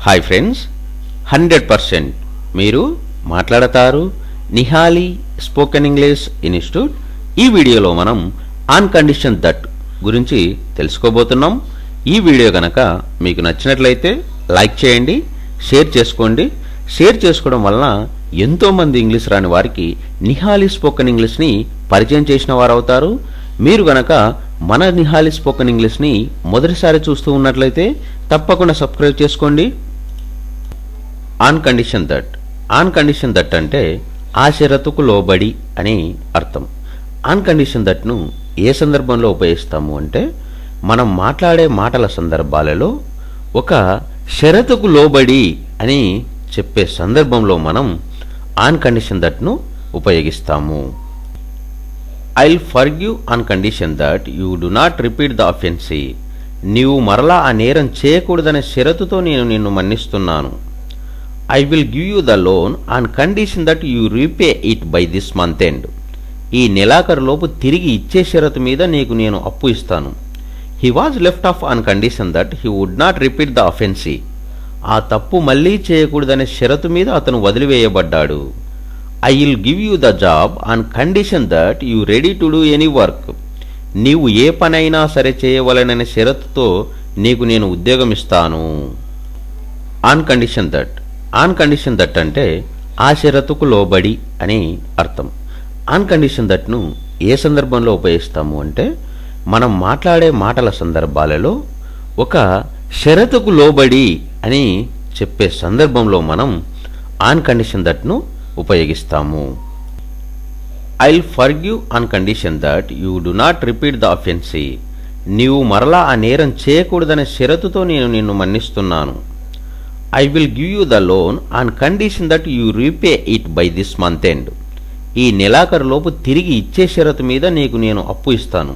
Hi friends, 100% మీరు మాట్లాడతారు Nihali spoken English institute. ఈ వీడియోలో మనం ఆన్ కండిషన్ దట్ గురించి తెలుసుకోబోతున్నాం. ఈ వీడియో కనుక మీకు నచ్చినట్లయితే లైక్ చేయండి, షేర్ చేసుకోండి. షేర్ చేసుకోవడం వలన ఎంతోమంది ఇంగ్లీష్ రాని వారికి నిహాలి స్పోకెన్ ఇంగ్లీష్ని పరిచయం చేసిన వారు అవుతారు. మీరు గనక మన నిహాలి స్పోకెన్ ఇంగ్లీష్ని మొదటిసారి చూస్తూ ఉన్నట్లయితే తప్పకుండా సబ్స్క్రైబ్ చేసుకోండి. ఆన్ కండిషన్ దట్ అంటే ఆ షరతుకు లోబడి అని అర్థం. ఆన్ కండిషన్ దట్ను ఏ సందర్భంలో ఉపయోగిస్తాము అంటే మనం మాట్లాడే మాటల సందర్భాలలో ఒక షరతుకు లోబడి అని చెప్పే సందర్భంలో మనం ఆన్ కండిషన్ దట్ను ఉపయోగిస్తాము. I'll forgive on condition that you do not repeat the offence. నీవు మరలా ఆ నేరం చేయకూడదనే షరతుతో నేను నిన్ను మన్నిస్తున్నాను. I will give you the loan on condition that you repay it by this month end. ఈ నెలాఖరులోపు తిరిగి ఇచ్చే షరతు మీద నీకు నేను అప్పు ఇస్తాను. He was left off on condition that he would not repeat the offense. ఆ తప్పు మళ్ళీ చేయకూడదనే షరతు మీద అతను వదిలివేయబడ్డాడు. I will give you the job on condition that you ready to do any work. నీవు ఏ పనైనా సరే చేయవలననే షరతుతో నీకు నేను ఉద్యోగం ఇస్తాను. ఆన్ కండిషన్ దట్ అంటే ఆ షరతుకు లోబడి అని అర్థం. ఆన్ కండిషన్ దట్ను ఏ సందర్భంలో ఉపయోగిస్తాము అంటే మనం మాట్లాడే మాటల సందర్భాలలో ఒక షరతుకు లోబడి అని చెప్పే సందర్భంలో మనం ఆన్ కండిషన్ దట్ను ఉపయోగిస్తాము. I'll forgive on condition that you do not repeat the offence. నీవు మరలా ఆ నేరం చేయకూడదనే షరతుతో నేను నిన్ను మన్నిస్తున్నాను. I will give you the loan on condition that you repay it by this month end. ఈ నెలాఖరులోపు తిరిగి ఇచ్చే షరతు మీద నీకు నేను అప్పు ఇస్తాను.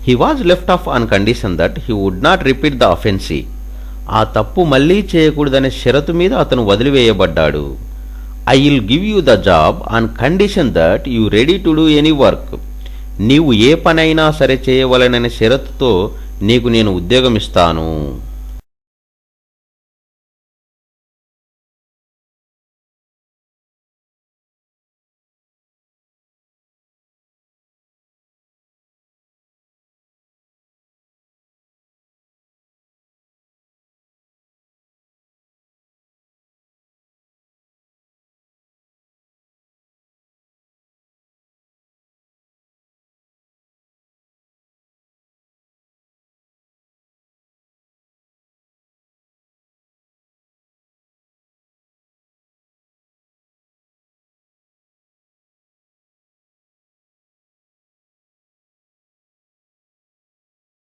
He was left off on condition that he would not repeat the offense. ఆ తప్పు మళ్ళీ చేయకూడదనే షరతు మీద అతను వదిలివేయబడ్డాడు. I will give you the job on condition that you ready to do any work. నీవు ఏ పనైనా సరే చేయవలననే షరతుతో నీకు నేను ఉద్యోగం ఇస్తాను.